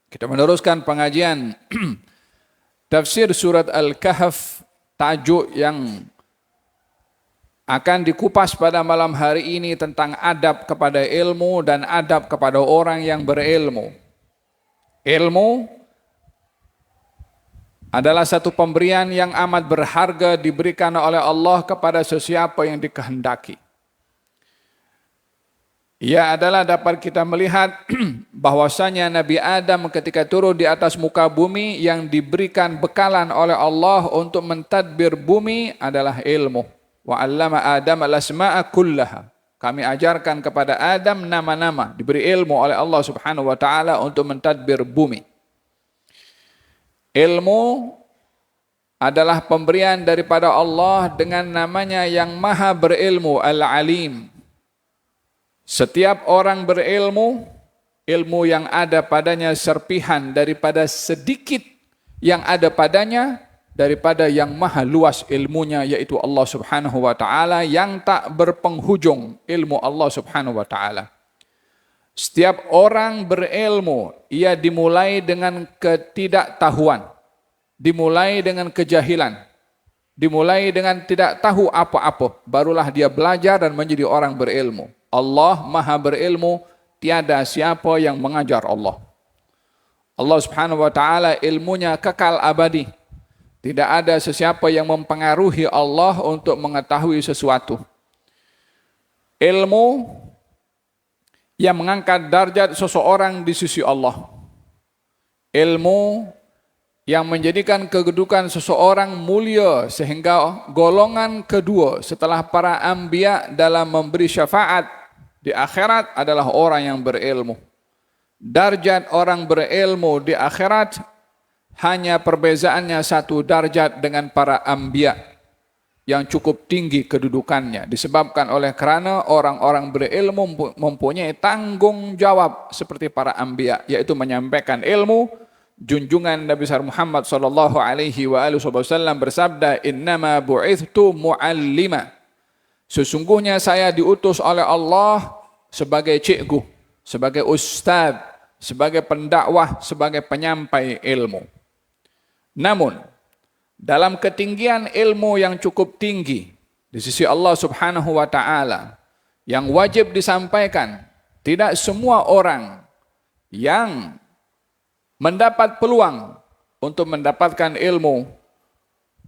Kita meneruskan pengajian tafsir surat Al-Kahf, tajuk yang akan dikupas pada malam hari ini tentang adab kepada ilmu dan adab kepada orang yang berilmu. Ilmu adalah satu pemberian yang amat berharga diberikan oleh Allah kepada sesiapa yang dikehendaki. Ia adalah dapat kita melihat bahwasanya Nabi Adam ketika turun di atas muka bumi yang diberikan bekalan oleh Allah untuk mentadbir bumi adalah ilmu. Wa 'allama Adam al-asma'a kullaha. Kami ajarkan kepada Adam nama-nama, diberi ilmu oleh Allah Subhanahu wa taala untuk mentadbir bumi. Ilmu adalah pemberian daripada Allah dengan namanya yang maha berilmu, Al-Alim. Setiap orang berilmu, ilmu yang ada padanya serpihan daripada sedikit yang ada padanya, daripada yang maha luas ilmunya, yaitu Allah Subhanahu wa taala yang tak berpenghujung ilmu Allah Subhanahu wa taala. Setiap orang berilmu, ia dimulai dengan ketidaktahuan, dimulai dengan kejahilan, dimulai dengan tidak tahu apa-apa, barulah dia belajar dan menjadi orang berilmu. Allah maha berilmu, tiada siapa yang mengajar Allah. Allah Subhanahu wa taala ilmunya kekal abadi. Tidak ada sesiapa yang mempengaruhi Allah untuk mengetahui sesuatu. Ilmu yang mengangkat darjat seseorang di sisi Allah. Ilmu yang menjadikan kedudukan seseorang mulia sehingga golongan kedua setelah para anbiya dalam memberi syafaat di akhirat adalah orang yang berilmu. Darjat orang berilmu di akhirat hanya perbezaannya satu darjat dengan para anbiya yang cukup tinggi kedudukannya, disebabkan oleh kerana orang-orang berilmu mempunyai tanggung jawab seperti para anbiya, yaitu menyampaikan ilmu. Junjungan Nabi besar Muhammad sallallahu alaihi wasallam bersabda, "Innama bu'ithtu mu'allima." Sesungguhnya saya diutus oleh Allah sebagai cikgu, sebagai ustaz, sebagai pendakwah, sebagai penyampai ilmu. Namun, dalam ketinggian ilmu yang cukup tinggi di sisi Allah Subhanahu wa taala yang wajib disampaikan, tidak semua orang yang mendapat peluang untuk mendapatkan ilmu,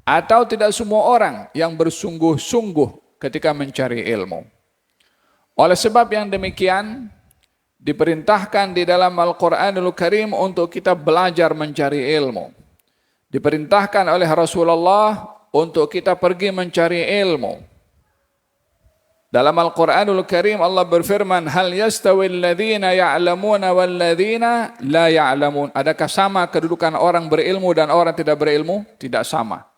atau tidak semua orang yang bersungguh-sungguh ketika mencari ilmu. Oleh sebab yang demikian, diperintahkan di dalam Al-Quranul Karim untuk kita belajar mencari ilmu. Diperintahkan oleh Rasulullah untuk kita pergi mencari ilmu. Dalam Al-Quranul Karim Allah berfirman, "Hal yastawil ladzina ya'lamuna wal ladzina la ya'lamun." Adakah sama kedudukan orang berilmu dan orang tidak berilmu? Tidak sama.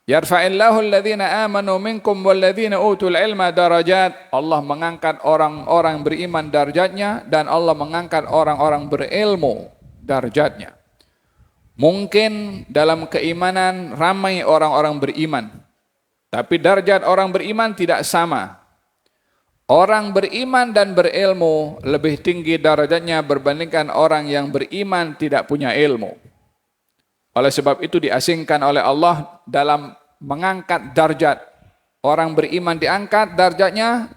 Yarfa'illahu alladhina amanu minkum walladhina utul ilma darajat. Allah mengangkat orang-orang beriman darjatnya dan Allah mengangkat orang-orang berilmu darjatnya. Mungkin dalam keimanan ramai orang-orang beriman, tapi darjat orang beriman tidak sama. Orang beriman dan berilmu lebih tinggi darjatnya berbandingkan orang yang beriman tidak punya ilmu. Oleh sebab itu diasingkan oleh Allah dalam mengangkat darjat. Orang beriman diangkat darjatnya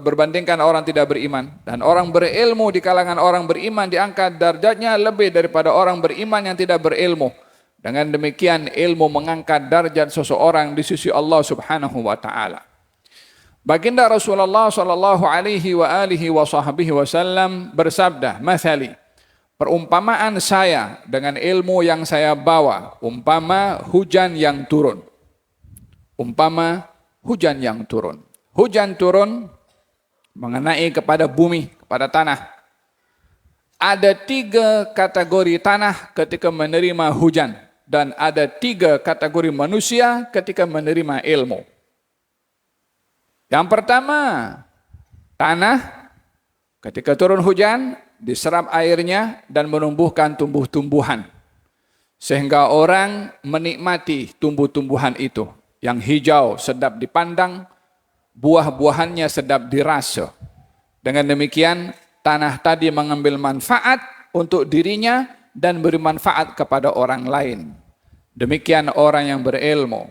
berbandingkan orang tidak beriman. Dan orang berilmu di kalangan orang beriman diangkat darjatnya lebih daripada orang beriman yang tidak berilmu. Dengan demikian ilmu mengangkat darjat seseorang di sisi Allah Subhanahu wa taala. Baginda Rasulullah sallallahu alaihi wasallam bersabda, "Mathali, perumpamaan saya dengan ilmu yang saya bawa, umpama hujan yang turun." Umpama hujan yang turun. Hujan turun mengenai kepada bumi, kepada tanah. Ada 3 kategori tanah ketika menerima hujan. Dan ada 3 kategori manusia ketika menerima ilmu. Yang pertama, tanah ketika turun hujan, diserap airnya dan menumbuhkan tumbuh-tumbuhan. Sehingga orang menikmati tumbuh-tumbuhan itu. Yang hijau sedap dipandang, buah-buahannya sedap dirasa. Dengan demikian, tanah tadi mengambil manfaat untuk dirinya dan beri manfaat kepada orang lain. Demikian orang yang berilmu,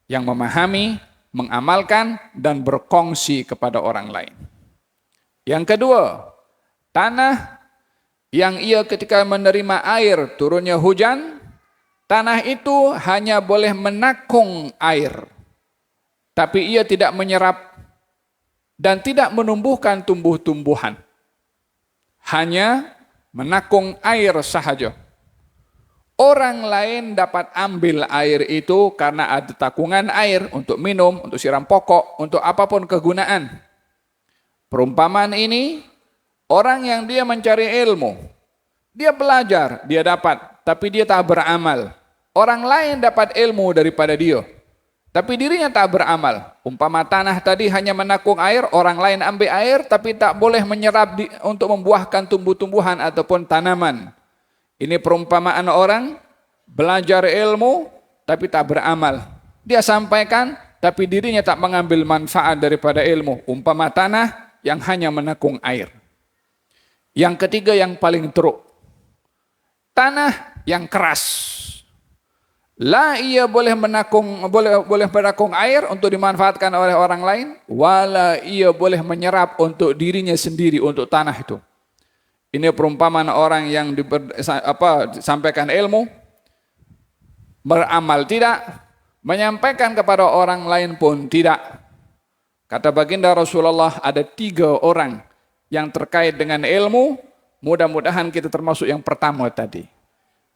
yang memahami, mengamalkan, dan berkongsi kepada orang lain. Yang kedua, tanah yang ia ketika menerima air turunnya hujan, tanah itu hanya boleh menakung air, tapi ia tidak menyerap dan tidak menumbuhkan tumbuh-tumbuhan. Hanya menakung air sahaja. Orang lain dapat ambil air itu karena ada takungan air untuk minum, untuk siram pokok, untuk apapun kegunaan. Perumpamaan ini, orang yang dia mencari ilmu, dia belajar, dia dapat, tapi dia tak beramal. Orang lain dapat ilmu daripada dia, tapi dirinya tak beramal. Umpama tanah tadi hanya menakung air, orang lain ambil air, tapi tak boleh menyerap untuk membuahkan tumbuh-tumbuhan ataupun tanaman. Ini perumpamaan orang belajar ilmu tapi tak beramal. Dia sampaikan tapi dirinya tak mengambil manfaat daripada ilmu. Umpama tanah yang hanya menakung air. Yang ketiga yang paling teruk. Tanah yang keras. La ia boleh menakung air untuk dimanfaatkan oleh orang lain, wala ia boleh menyerap untuk dirinya sendiri, untuk tanah itu. Ini perumpamaan orang yang disampaikan ilmu, beramal tidak, menyampaikan kepada orang lain pun tidak. Kata baginda Rasulullah, ada 3 orang yang terkait dengan ilmu, mudah-mudahan kita termasuk yang pertama tadi.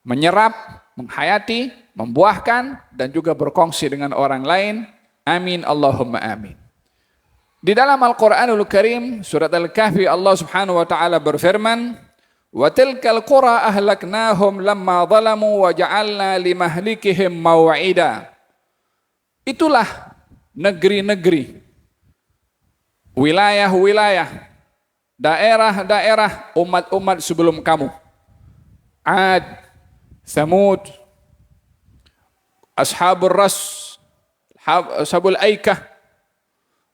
Menyerap, menghayati, membuahkan, dan juga berkongsi dengan orang lain. Amin, Allahumma amin. Di dalam Al-Quranul Karim, surat Al-Kahfi, Allah subhanahu wa ta'ala berfirman, وَتِلْكَ الْقُرَى أَهْلَكْنَاهُمْ لَمَّا ظَلَمُوا وَجَعَلْنَا لِمَهْلِكِهِمْ مَوْعِدًا. Itulah negeri-negeri, wilayah-wilayah, daerah-daerah umat-umat sebelum kamu. Ad, Thamud, Ashabul Ras, Ashabul Aikah,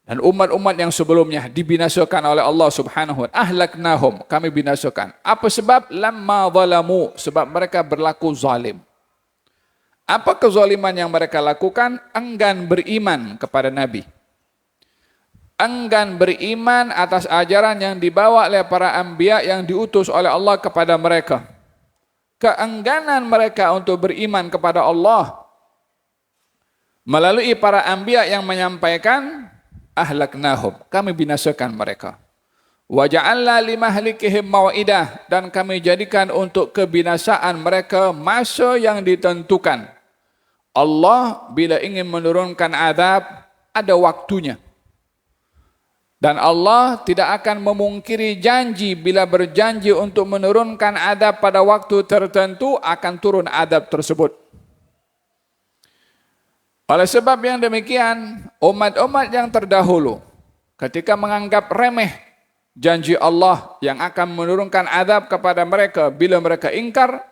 dan umat-umat yang sebelumnya dibinasakan oleh Allah subhanahu wa ta'ala. Ahlaknahum, kami binasakan. Apa sebab? Lamma zalamu, sebab mereka berlaku zalim. Apa kezaliman yang mereka lakukan? Enggan beriman kepada Nabi. Enggan beriman atas ajaran yang dibawa oleh para anbiya yang diutus oleh Allah kepada mereka. Keengganan mereka untuk beriman kepada Allah melalui para anbiya yang menyampaikan, ahlaknahum, kami binasakan mereka. Wa ja'alna limahlikihim mau'idah, dan kami jadikan untuk kebinasaan mereka masa yang ditentukan. Allah bila ingin menurunkan azab, ada waktunya. Dan Allah tidak akan memungkiri janji, bila berjanji untuk menurunkan azab pada waktu tertentu, akan turun azab tersebut. Oleh sebab yang demikian, umat-umat yang terdahulu ketika menganggap remeh janji Allah yang akan menurunkan azab kepada mereka bila mereka ingkar,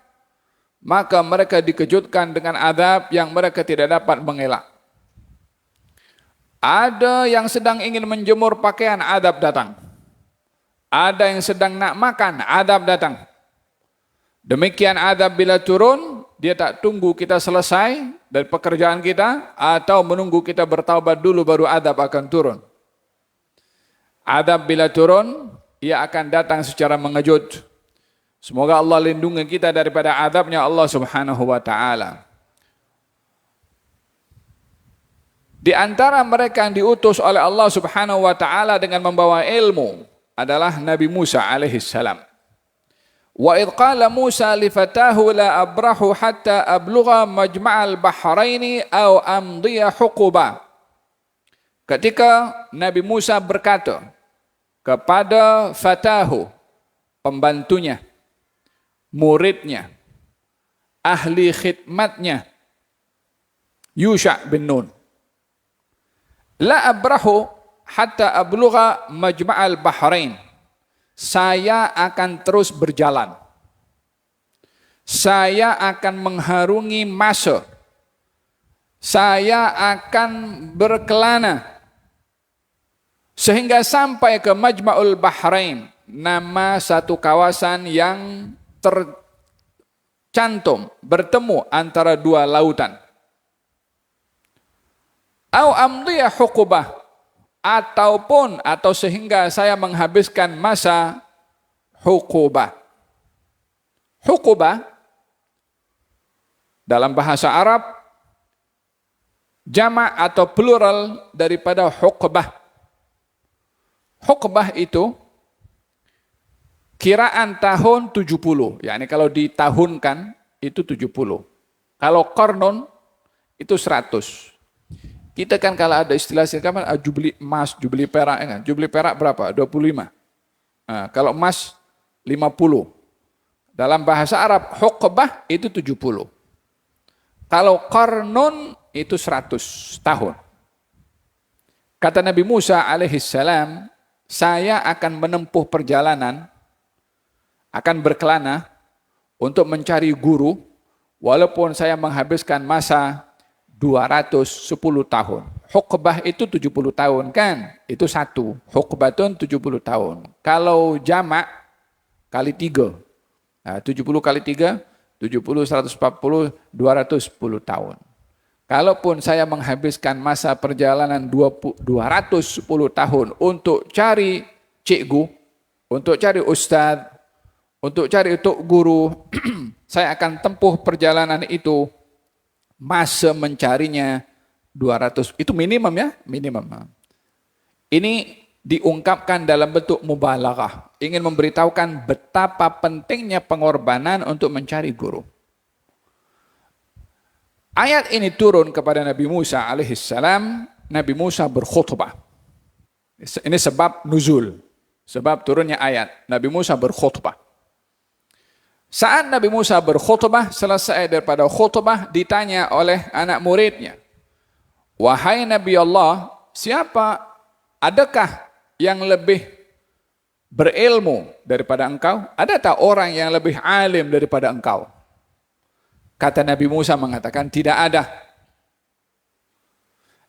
maka mereka dikejutkan dengan azab yang mereka tidak dapat mengelak. Ada yang sedang ingin menjemur pakaian, azab datang. Ada yang sedang nak makan, azab datang. Demikian azab bila turun, dia tak tunggu kita selesai dari pekerjaan kita, atau menunggu kita bertaubat dulu baru azab akan turun. Azab bila turun, ia akan datang secara mengejut. Semoga Allah lindungi kita daripada azabnya Allah subhanahu wa ta'ala. Di antara mereka yang diutus oleh Allah subhanahu wa ta'ala dengan membawa ilmu adalah Nabi Musa alaihissalam. Wa idh qala Musa li fatahu la abrahu hatta ablugha majma'al bahraini aw amdiya huquba. Ketika Nabi Musa berkata kepada fatahu, pembantunya, muridnya, ahli khidmatnya, Yusha bin Nun, la abrahu hatta ablugha majma'al bahrain. Saya akan terus berjalan. Saya akan mengharungi masa. Saya akan berkelana sehingga sampai ke Majma'ul Bahrain, nama satu kawasan yang tercantum, bertemu antara dua lautan. Au amdhiya huqubah, atau sehingga saya menghabiskan masa huqubah. Huqubah dalam bahasa Arab jamak atau plural daripada huqbah. Huqbah itu kiraan tahun 70, yakni kalau ditahunkan itu 70. Kalau qarnun itu 100. Kita kan kalau ada istilah sekarang jubli emas, jubli perak, kan? Jubli perak berapa? 25. Nah, kalau emas 50. Dalam bahasa Arab huqbah itu 70. Kalau qarnun itu 100 tahun. Kata Nabi Musa alaihissalam, saya akan menempuh perjalanan, akan berkelana untuk mencari guru, walaupun saya menghabiskan masa 210 tahun. Huqbah itu 70 tahun kan? Itu satu. Huqbatun 70 tahun. Kalau jamak kali 3. Nah, 70 kali 3, 70, 140, 210 tahun. Kalaupun saya menghabiskan masa perjalanan 210 tahun untuk cari cikgu, untuk cari ustadz, untuk cari guru, saya akan tempuh perjalanan itu, masa mencarinya 200. Itu minimum ya, minimum. Ini diungkapkan dalam bentuk mubalaghah, ingin memberitahukan betapa pentingnya pengorbanan untuk mencari guru. Ayat ini turun kepada Nabi Musa alaihissalam. Nabi Musa berkhutbah. Ini sebab nuzul, sebab turunnya ayat. Nabi Musa berkhutbah. Saat Nabi Musa berkhutbah, selesai daripada khutbah, ditanya oleh anak muridnya, wahai Nabi Allah, adakah yang lebih berilmu daripada engkau? Ada tak orang yang lebih alim daripada engkau? Kata Nabi Musa mengatakan, tidak ada.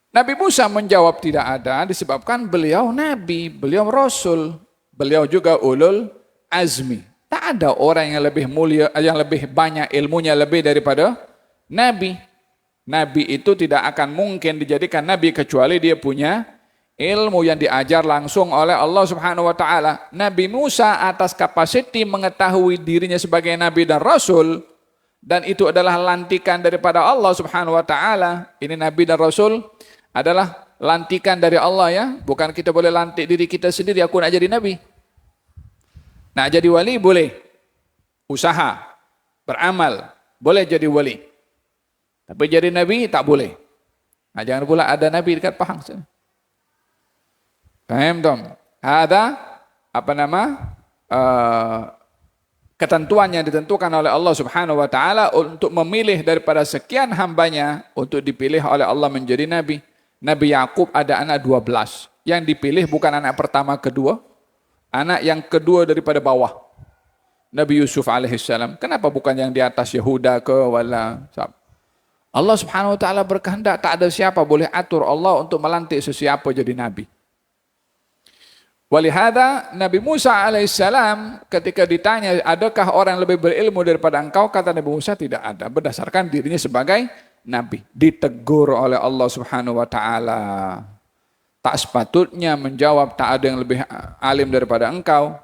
Nabi Musa menjawab tidak ada disebabkan beliau Nabi, beliau Rasul, beliau juga ulul azmi. Tak ada orang yang lebih mulia, yang lebih banyak ilmunya lebih daripada Nabi. Nabi itu tidak akan mungkin dijadikan Nabi kecuali dia punya ilmu yang diajar langsung oleh Allah Subhanahu wa taala. Nabi Musa atas kapasiti mengetahui dirinya sebagai Nabi dan Rasul, dan itu adalah lantikan daripada Allah Subhanahu wa taala. Ini Nabi dan Rasul adalah lantikan dari Allah ya. Bukan kita boleh lantik diri kita sendiri, aku nak jadi Nabi. Nak jadi wali boleh. Usaha, beramal, boleh jadi wali. Tapi jadi Nabi tak boleh. Nah, jangan pula ada Nabi dekat Pahang. Paham dong? Ada ketentuan yang ditentukan oleh Allah Subhanahu wa taala untuk memilih daripada sekian hambanya untuk dipilih oleh Allah menjadi nabi. Nabi Yakub ada anak 12. Yang dipilih bukan anak pertama kedua, anak yang kedua daripada bawah. Nabi Yusuf alaihissalam. Kenapa bukan yang di atas Yehuda ke wala? Allah Subhanahu wa taala berkehendak, tak ada siapa boleh atur Allah untuk melantik sesiapa jadi nabi. Walihada Nabi Musa alaihissalam ketika ditanya adakah orang lebih berilmu daripada engkau, kata Nabi Musa tidak ada, berdasarkan dirinya sebagai nabi. Ditegur oleh Allah Subhanahu wa taala. Tak sepatutnya menjawab tak ada yang lebih alim daripada engkau.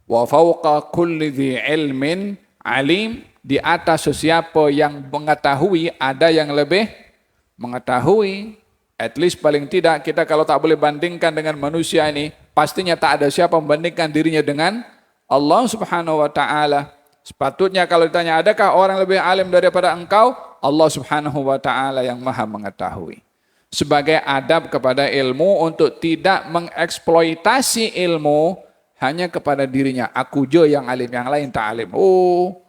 Wa fawqa kulli dhi ilmin alim, di atas sesiapa yang mengetahui ada yang lebih mengetahui. At least paling tidak kita kalau tak boleh bandingkan dengan manusia ini, pastinya tak ada siapa membandingkan dirinya dengan Allah Subhanahu wa taala. Sepatutnya kalau ditanya adakah orang lebih alim daripada engkau, Allah Subhanahu wa taala yang Maha mengetahui. Sebagai adab kepada ilmu untuk tidak mengeksploitasi ilmu hanya kepada dirinya. Aku je yang alim, yang lain tak alim. Oh.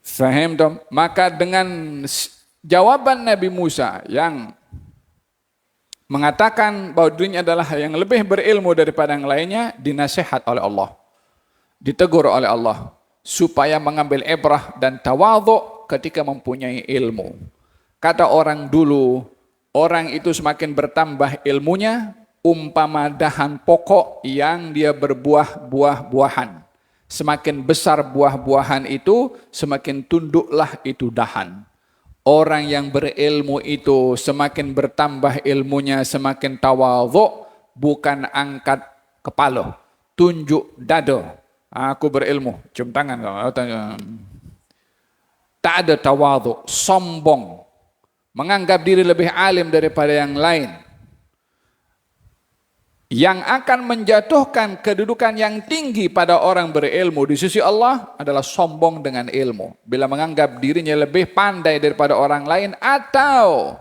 Faham dong? Maka dengan jawaban Nabi Musa yang mengatakan bahwa dirinya adalah yang lebih berilmu daripada yang lainnya, dinasihat oleh Allah, ditegur oleh Allah supaya mengambil ibrah dan tawadhu ketika mempunyai ilmu. Kata orang dulu, orang itu semakin bertambah ilmunya umpama dahan pokok yang dia berbuah-buah-buahan. Semakin besar buah-buahan itu, semakin tunduklah itu dahan. Orang yang berilmu itu semakin bertambah ilmunya, semakin tawadhu, bukan angkat kepala, tunjuk dada. Aku berilmu, cium tangan. Tak ada tawadhu, sombong, menganggap diri lebih alim daripada yang lain. Yang akan menjatuhkan kedudukan yang tinggi pada orang berilmu di sisi Allah adalah sombong dengan ilmu. Bila menganggap dirinya lebih pandai daripada orang lain atau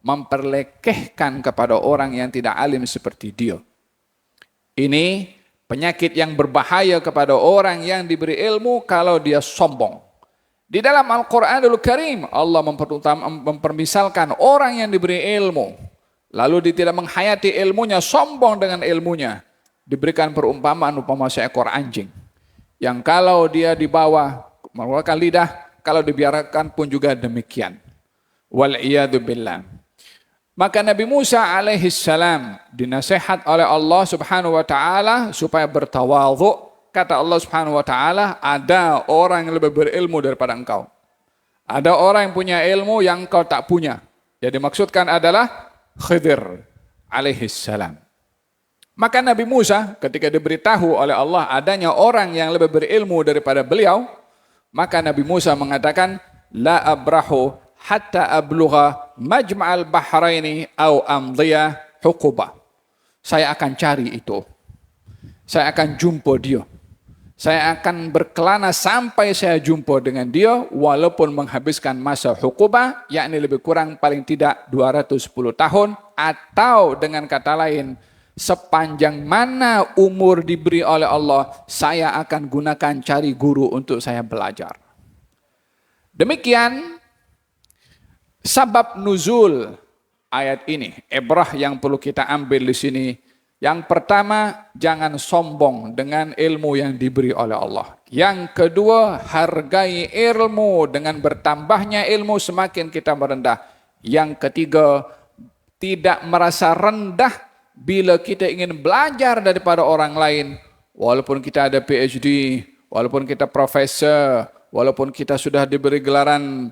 memperlekehkan kepada orang yang tidak alim seperti dia. Ini penyakit yang berbahaya kepada orang yang diberi ilmu kalau dia sombong. Di dalam Al-Quranul Karim, Allah mempermisalkan orang yang diberi ilmu. Lalu dia tidak menghayati ilmunya, sombong dengan ilmunya. Diberikan perumpamaan upama seekor anjing. Yang kalau dia dibawa, mengeluarkan lidah, kalau dibiarkan pun juga demikian. Wal'iyadu billah. Maka Nabi Musa alaihissalam dinasihat oleh Allah subhanahu wa ta'ala supaya bertawadhu. Kata Allah subhanahu wa ta'ala, ada orang yang lebih berilmu daripada engkau. Ada orang yang punya ilmu yang engkau tak punya. Jadi dimaksudkan adalah Khidir alaihissalam. Maka Nabi Musa ketika diberitahu oleh Allah adanya orang yang lebih berilmu daripada beliau, maka Nabi Musa mengatakan, la abrahu hatta ablugha majma'al bahraini au amdhiya huquba. Saya akan cari itu. Saya akan jumpa dia. Saya akan berkelana sampai saya jumpa dengan dia walaupun menghabiskan masa hukubah, yakni lebih kurang paling tidak 210 tahun, atau dengan kata lain, sepanjang mana umur diberi oleh Allah, saya akan gunakan cari guru untuk saya belajar. Demikian sabab nuzul ayat ini, ibrah yang perlu kita ambil di sini. Yang pertama, jangan sombong dengan ilmu yang diberi oleh Allah. Yang kedua, hargai ilmu. Dengan bertambahnya ilmu, semakin kita merendah. Yang ketiga, tidak merasa rendah bila kita ingin belajar daripada orang lain. Walaupun kita ada PhD, walaupun kita profesor, walaupun kita sudah diberi gelaran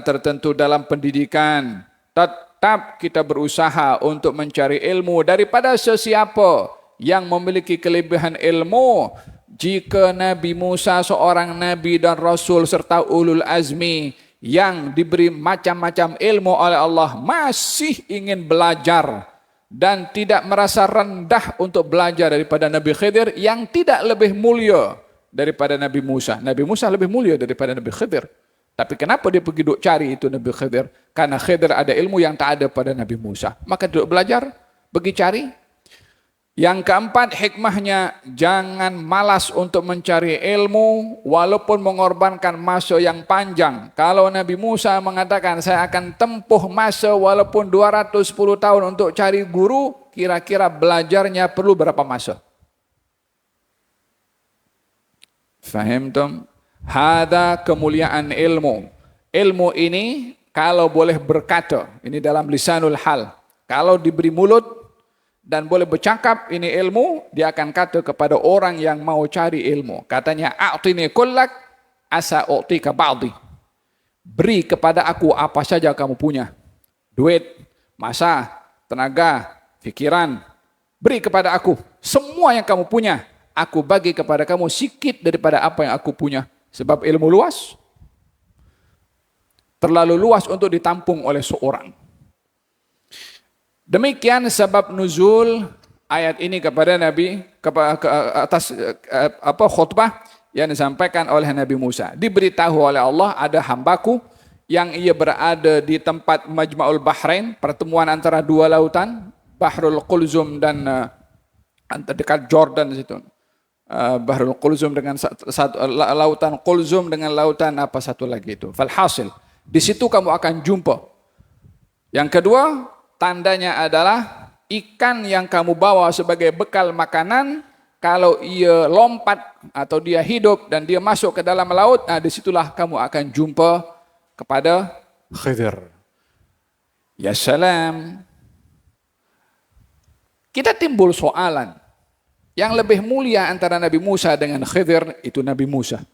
tertentu dalam pendidikan, tetap kita berusaha untuk mencari ilmu daripada sesiapa yang memiliki kelebihan ilmu. Jika Nabi Musa seorang Nabi dan Rasul serta ulul azmi yang diberi macam-macam ilmu oleh Allah masih ingin belajar dan tidak merasa rendah untuk belajar daripada Nabi Khidir yang tidak lebih mulia daripada Nabi Musa. Nabi Musa lebih mulia daripada Nabi Khidir. Tapi kenapa dia pergi duk cari itu Nabi Khidir? Karena Khidir ada ilmu yang tak ada pada Nabi Musa. Maka duduk belajar, pergi cari. Yang keempat, hikmahnya, jangan malas untuk mencari ilmu walaupun mengorbankan masa yang panjang. Kalau Nabi Musa mengatakan, saya akan tempuh masa walaupun 210 tahun untuk cari guru, kira-kira belajarnya perlu berapa masa? Faham tom? Hada kemuliaan ilmu. Ilmu ini kalau boleh berkata, ini dalam lisanul hal. Kalau diberi mulut dan boleh bercakap, ini ilmu, dia akan kata kepada orang yang mau cari ilmu. Katanya, a'tini kullak asa u'tika ba'di. Beri kepada aku apa saja kamu punya. Duit, masa, tenaga, fikiran. Beri kepada aku. Semua yang kamu punya, aku bagi kepada kamu sikit daripada apa yang aku punya. Sebab ilmu luas, terlalu luas untuk ditampung oleh seorang. Demikian sebab nuzul ayat ini kepada Nabi, atas khutbah yang disampaikan oleh Nabi Musa. Diberitahu oleh Allah ada hambaku yang ia berada di tempat Majma'ul Bahrain, pertemuan antara dua lautan, Bahrul Qulzum dan dekat Jordan situ. Bahrul Qulzum dengan lautan Qulzum dengan lautan apa satu lagi itu. Falhasil, di situ kamu akan jumpa. Yang kedua, tandanya adalah ikan yang kamu bawa sebagai bekal makanan, kalau ia lompat atau dia hidup dan dia masuk ke dalam laut, nah disitulah kamu akan jumpa kepada Khidir. Ya salam. Kita timbul soalan. Yang lebih mulia antara Nabi Musa dengan Khidir itu Nabi Musa.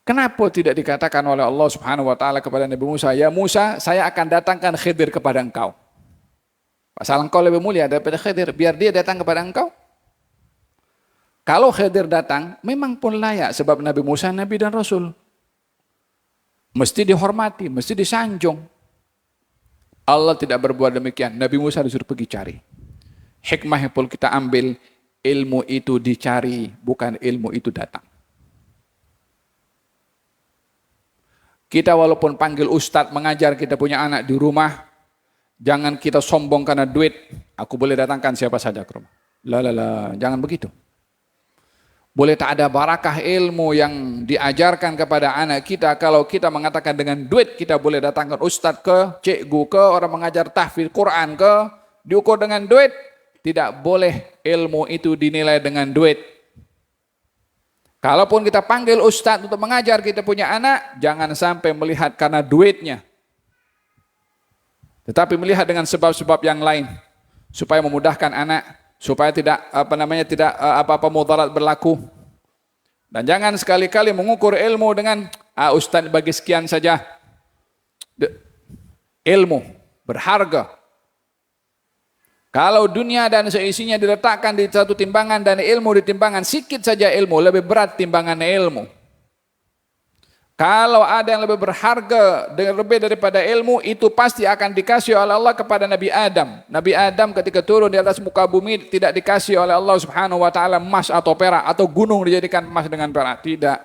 Kenapa tidak dikatakan oleh Allah Subhanahu wa taala kepada Nabi Musa, "Ya Musa, saya akan datangkan Khidir kepada engkau." Pasal engkau lebih mulia daripada Khidir, biar dia datang kepada engkau. Kalau Khidir datang, memang pun layak sebab Nabi Musa nabi dan rasul. Mesti dihormati, mesti disanjung. Allah tidak berbuat demikian. Nabi Musa disuruh pergi cari. Hikmah yang perlu kita ambil, ilmu itu dicari, bukan ilmu itu datang. Kita walaupun panggil ustadz mengajar kita punya anak di rumah, jangan kita sombong karena duit. Aku boleh datangkan siapa saja ke rumah. Lah, jangan begitu. Boleh tak ada barakah ilmu yang diajarkan kepada anak kita kalau kita mengatakan dengan duit kita boleh datangkan ustadz ke, cikgu ke, orang mengajar tahfidz Quran ke, diukur dengan duit. Tidak boleh ilmu itu dinilai dengan duit. Kalaupun kita panggil ustadz untuk mengajar kita punya anak, jangan sampai melihat karena duitnya. Tetapi melihat dengan sebab-sebab yang lain supaya memudahkan anak, supaya tidak apa-apa mudarat berlaku. Dan jangan sekali-kali mengukur ilmu dengan ustadz bagi sekian saja. Ilmu berharga. Kalau dunia dan seisinya diletakkan di satu timbangan dan ilmu di timbangan, sikit saja ilmu, lebih berat timbangan ilmu. Kalau ada yang lebih berharga, lebih daripada ilmu, itu pasti akan dikasih oleh Allah kepada Nabi Adam. Nabi Adam ketika turun di atas muka bumi, tidak dikasih oleh Allah Subhanahu wa taala emas atau perak, atau gunung dijadikan emas dengan perak. Tidak.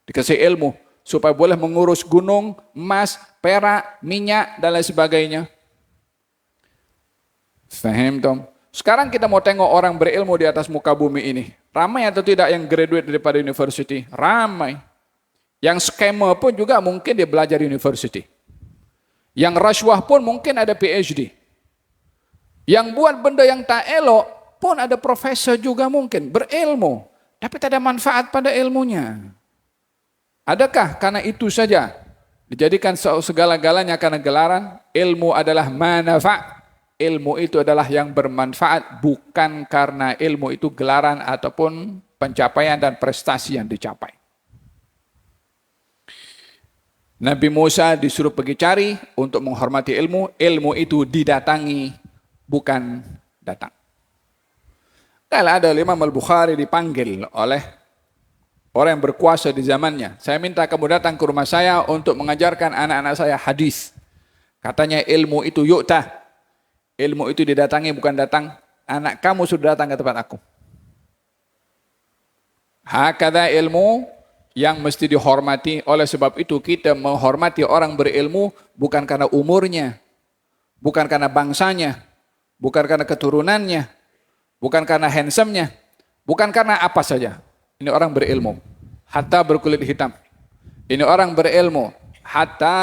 Dikasih ilmu, supaya boleh mengurus gunung, emas, perak, minyak, dan lain sebagainya. Faham Tom? Sekarang kita mau tengok orang berilmu di atas muka bumi ini. Ramai atau tidak yang graduate daripada university? Ramai. Yang scammer pun juga mungkin dia belajar university. Yang rasuah pun mungkin ada PhD. Yang buat benda yang tak elok pun ada profesor juga mungkin. Berilmu. Tapi tak ada manfaat pada ilmunya. Adakah karena itu saja dijadikan segala-galanya karena gelaran? Ilmu adalah manfaat. Ilmu itu adalah yang bermanfaat, bukan karena ilmu itu gelaran ataupun pencapaian dan prestasi yang dicapai. Nabi Musa disuruh pergi cari untuk menghormati ilmu, ilmu itu didatangi, bukan datang. Kalau ada Imam Al-Bukhari dipanggil oleh orang yang berkuasa di zamannya, saya minta kamu datang ke rumah saya untuk mengajarkan anak-anak saya hadis. Katanya ilmu itu yu'tah. Ilmu itu didatangi bukan datang. Anak kamu sudah datang ke tempat aku. Hakada ilmu yang mesti dihormati. Oleh sebab itu kita menghormati orang berilmu bukan karena umurnya, bukan karena bangsanya, bukan karena keturunannya, bukan karena handsome-nya, bukan karena apa saja. Ini orang berilmu, hatta berkulit hitam. Ini orang berilmu, hatta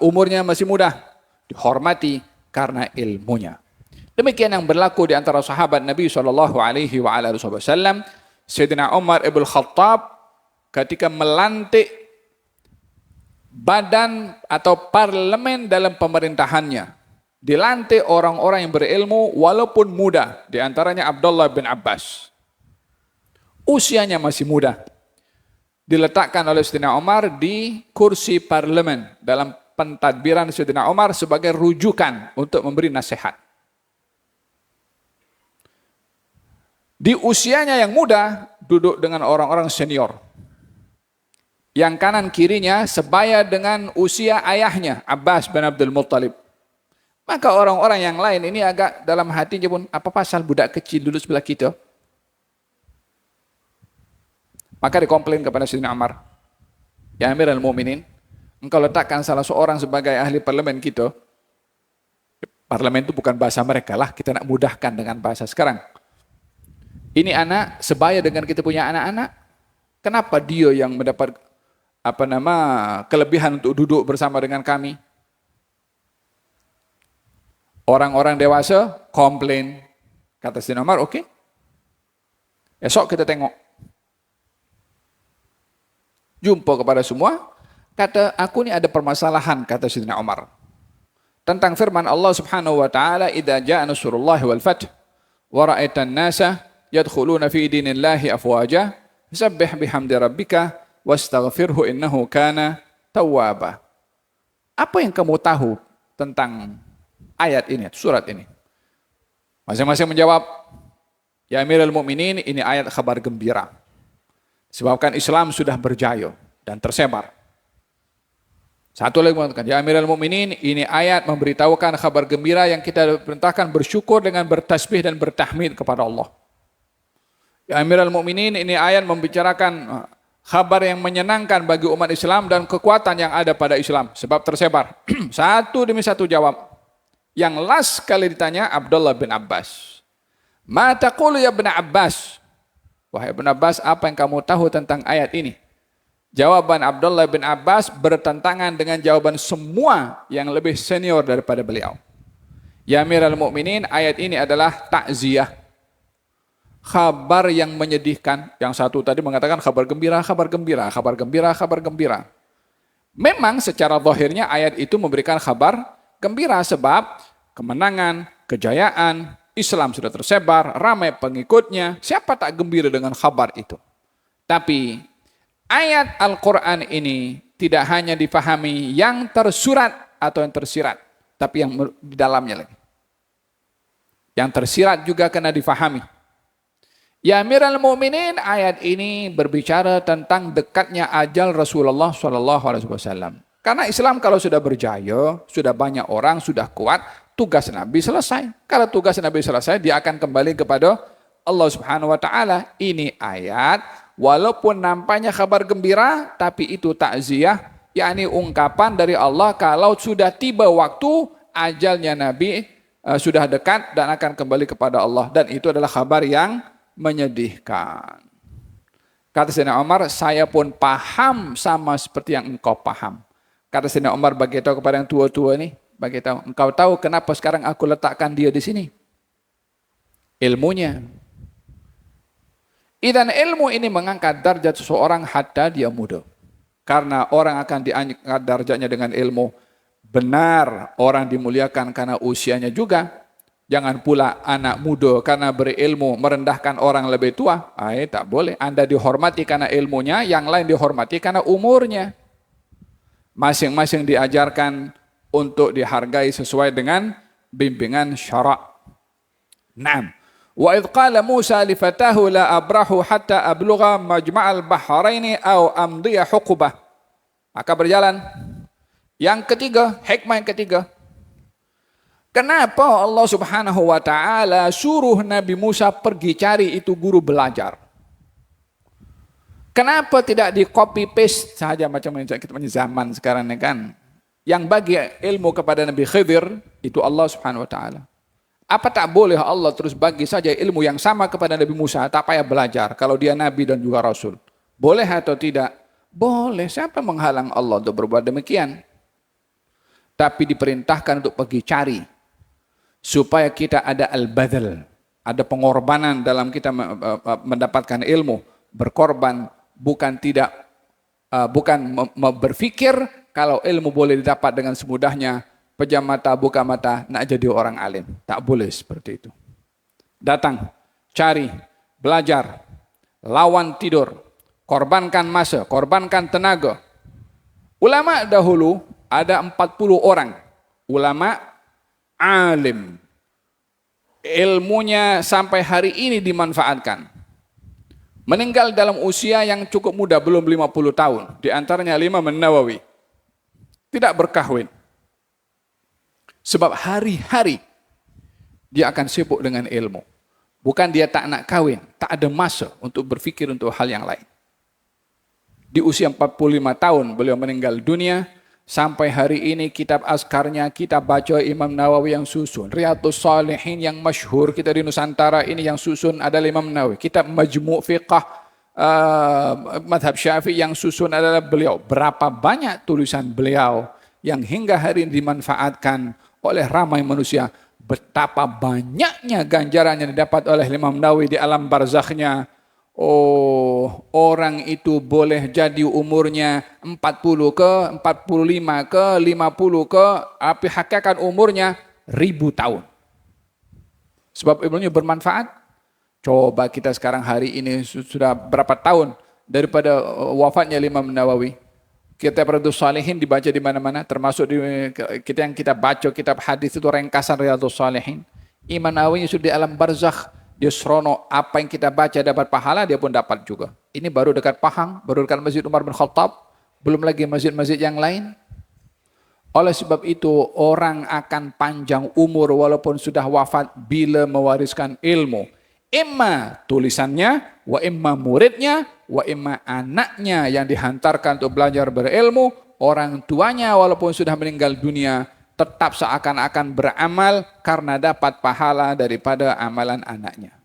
umurnya masih muda, dihormati karena ilmunya. Demikian yang berlaku di antara sahabat Nabi SAW. Sayyidina Umar ibn Khattab ketika melantik badan atau parlemen dalam pemerintahannya, dilantik orang-orang yang berilmu walaupun muda. Di antaranya Abdullah bin Abbas. Usianya masih muda. Diletakkan oleh Sayyidina Umar di kursi parlemen dalam pentadbiran Sayyidina Umar sebagai rujukan untuk memberi nasihat. Di usianya yang muda, duduk dengan orang-orang senior. Yang kanan kirinya sebaya dengan usia ayahnya, Abbas bin Abdul Muttalib. Maka orang-orang yang lain ini agak dalam hatinya pun, apa pasal budak kecil duduk sebelah kita? Maka dikomplain kepada Sayyidina Umar. Ya Amirul Mukminin, engkau letakkan salah seorang sebagai ahli parlemen kita. Parlemen itu bukan bahasa mereka lah, kita nak mudahkan dengan bahasa sekarang. Ini anak sebaya dengan kita punya anak-anak. Kenapa dia yang mendapat kelebihan untuk duduk bersama dengan kami? Orang-orang dewasa komplain. Kata Sayyidina Umar, oke. Esok kita tengok. Jumpa kepada semua. Kata, aku ini ada permasalahan, kata Sayyidina Umar. tentang firman Allah Subhanahu wa taala, "Idza jaa nasrullahi wal fath wa ra'aitan nasa yadkhuluna fi dinillahi afwaja fasabbih bihamdi rabbika wastaghfirhu innahu kana tawwaba." Apa yang kamu tahu tentang ayat ini, surat ini? Masing-masing menjawab, "Ya Amirul Mukminin, ini ayat kabar gembira. Sebabkan Islam sudah berjaya dan tersebar." Satu lagi mengatakan, "Ya Amirul Mukminin, ini ayat memberitahukan kabar gembira yang kita perintahkan bersyukur dengan bertasbih dan bertahmid kepada Allah." Ya Amirul Mukminin, ini ayat membicarakan kabar yang menyenangkan bagi umat Islam dan kekuatan yang ada pada Islam sebab tersebar. Satu demi satu jawab. Yang last kali ditanya Abdullah bin Abbas. "Ma taqulu ya Ibn Abbas?" Wahai Ibn Abbas, apa yang kamu tahu tentang ayat ini? Jawaban Abdullah bin Abbas bertentangan dengan jawaban semua yang lebih senior daripada beliau. Ya Amirul Mukminin, ayat ini adalah takziah. Kabar yang menyedihkan. Yang satu tadi mengatakan kabar gembira, kabar gembira, kabar gembira, kabar gembira. Memang secara zahirnya ayat itu memberikan kabar gembira sebab kemenangan, kejayaan, Islam sudah tersebar, ramai pengikutnya. Siapa tak gembira dengan kabar itu? Tapi ayat Al-Quran ini tidak hanya difahami yang tersurat atau yang tersirat, tapi yang di dalamnya lagi. Yang tersirat juga kena difahami. Ya Amirul Mukminin, ayat ini berbicara tentang dekatnya ajal Rasulullah SAW. Karena Islam kalau sudah berjaya, sudah banyak orang, sudah kuat, tugas Nabi selesai. Kalau tugas Nabi selesai, dia akan kembali kepada Allah Subhanahu wa taala. Ini ayat walaupun nampaknya kabar gembira, tapi itu takziah, yakni ungkapan dari Allah kalau sudah tiba waktu ajalnya Nabi sudah dekat dan akan kembali kepada Allah, dan itu adalah kabar yang menyedihkan. Kata Sayyidina Umar, "Saya pun paham sama seperti yang engkau paham." Kata Sayyidina Umar beritahu kepada yang tua-tua ini, beritahu, "Engkau tahu kenapa sekarang aku letakkan dia di sini? Ilmunya." Dan ilmu ini mengangkat darjat seseorang hatta dia muda. Karena orang akan diangkat darjatnya dengan ilmu. Benar, orang dimuliakan karena usianya juga. Jangan pula anak muda karena berilmu merendahkan orang lebih tua. Tak boleh. Anda dihormati karena ilmunya, yang lain dihormati karena umurnya. Masing-masing diajarkan untuk dihargai sesuai dengan bimbingan syarak. Naam. Wa idh qala Musa li fatahu la abrahu hatta ablugha majma'al bahraini aw amdiya huqbah. Maka berjalan. Yang ketiga, hikmah yang ketiga. Kenapa Allah Subhanahu wa taala suruh Nabi Musa pergi cari itu guru belajar? Kenapa tidak di copy paste saja macam kita punya zaman sekarang ini kan? Yang bagi ilmu kepada Nabi Khidir itu Allah Subhanahu wa taala. Apa tak boleh Allah terus bagi saja ilmu yang sama kepada Nabi Musa, tak payah belajar kalau dia nabi dan juga rasul? Boleh atau tidak? Boleh. Siapa menghalang Allah untuk berbuat demikian? Tapi diperintahkan untuk pergi cari supaya kita ada al-badal, ada pengorbanan dalam kita mendapatkan ilmu. Berkorban bukan berpikir kalau ilmu boleh didapat dengan semudahnya, pejam mata, buka mata, nak jadi orang alim. Tak boleh seperti itu. Datang, cari, belajar, lawan tidur, korbankan masa, korbankan tenaga. Ulama dahulu ada 40 orang. Ulama alim. Ilmunya sampai hari ini dimanfaatkan. Meninggal dalam usia yang cukup muda, belum 50 tahun. Di antaranya Imam Nawawi. Tidak berkahwin. Sebab hari-hari dia akan sibuk dengan ilmu. Bukan dia tak nak kawin, tak ada masa untuk berfikir untuk hal yang lain. Di usia 45 tahun beliau meninggal dunia. Sampai hari ini kitab askarnya kita baca Imam Nawawi yang susun. Riyadhus Shalihin yang masyhur kita di Nusantara ini yang susun adalah Imam Nawawi. Kitab Majmu' Fiqh Madhab Syafi'i yang susun adalah beliau. Berapa banyak tulisan beliau yang hingga hari ini dimanfaatkan oleh ramai manusia. Betapa banyaknya ganjaran yang didapat oleh Imam Nawawi di alam barzakhnya. Oh, orang itu boleh jadi umurnya 40 ke, 45 ke, 50 ke, tapi hakikat umurnya 1000 tahun. Sebab ilmunya bermanfaat. Coba kita sekarang hari ini sudah berapa tahun daripada wafatnya Imam Nawawi. Kita Riyadhus Shalihin dibaca di mana-mana, termasuk di kita yang kita baca kitab hadis itu ringkasan Riyadhus Shalihin. Imam Nawawi sudah di alam barzakh, dia serono apa yang kita baca dapat pahala, dia pun dapat juga. Ini baru dekat Pahang, baru dekat Masjid Umar bin Khattab, belum lagi masjid-masjid yang lain. Oleh sebab itu orang akan panjang umur walaupun sudah wafat bila mewariskan ilmu. Imma tulisannya, wa imma muridnya, wa imma anaknya yang dihantarkan untuk belajar berilmu, orang tuanya walaupun sudah meninggal dunia, tetap seakan-akan beramal karena dapat pahala daripada amalan anaknya.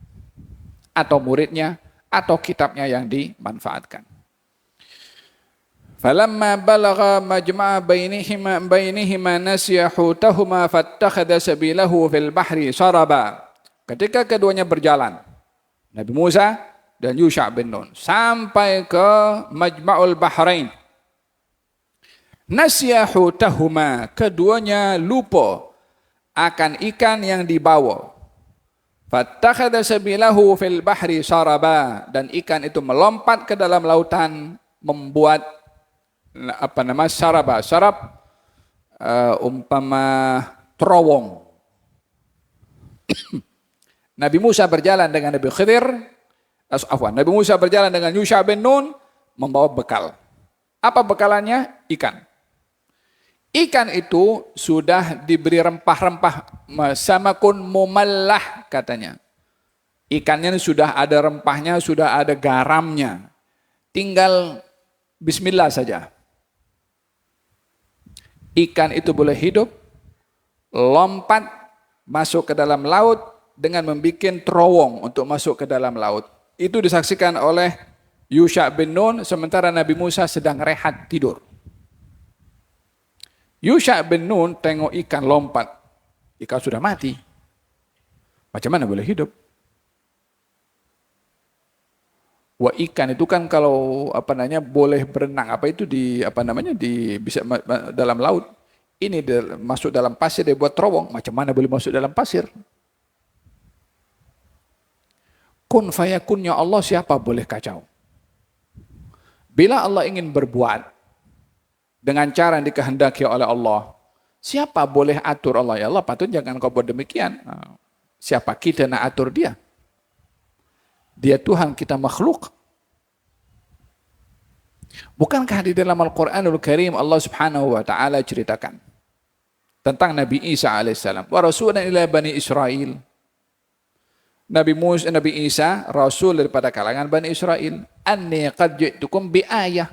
Atau muridnya, atau kitabnya yang dimanfaatkan. Falamma balagha majma'a bainihima nasiya hutahuma fattakhadha sabilahu fil bahri saraba. Ketika keduanya berjalan, Nabi Musa dan Yusha bin Nun sampai ke Majma'ul Bahrain. Nasiya hutahuma, keduanya lupa akan ikan yang dibawa. Fattakhadha sabilahu fil bahri saraba, dan ikan itu melompat ke dalam lautan membuat saraba. Sarab umpama terowong. Nabi Musa berjalan dengan Nabi Khidir, Nabi Musa berjalan dengan Yusha bin Nun membawa bekal. Apa bekalannya? Ikan. Ikan itu sudah diberi rempah-rempah, samakun mumallah katanya. Ikannya sudah ada rempahnya, sudah ada garamnya. Tinggal bismillah saja. Ikan itu boleh hidup, lompat, masuk ke dalam laut, dengan membuat terowong untuk masuk ke dalam laut. Itu disaksikan oleh Yusha bin Nun sementara Nabi Musa sedang rehat tidur. Yusha bin Nun tengok ikan lompat. Ikan sudah mati. Macam mana boleh hidup? Wah, ikan itu kan kalau boleh berenang, bisa dalam laut. Ini masuk dalam pasir, dia buat terowong. Macam mana boleh masuk dalam pasir? Kun fayakunnya Allah, siapa boleh kacau? Bila Allah ingin berbuat dengan cara yang dikehendaki oleh Allah, siapa boleh atur Allah? Ya Allah, patut jangan kau buat demikian. Siapa kita nak atur dia? Dia Tuhan, kita makhluk. Bukankah di dalam Al-Quranul Karim Allah Subhanahu wa taala ceritakan tentang Nabi Isa alaihissalam, wa rasulan ila bani Israel. Nabi Isa rasul daripada kalangan Bani Israel. Anni qad ji'tukum bi ayah.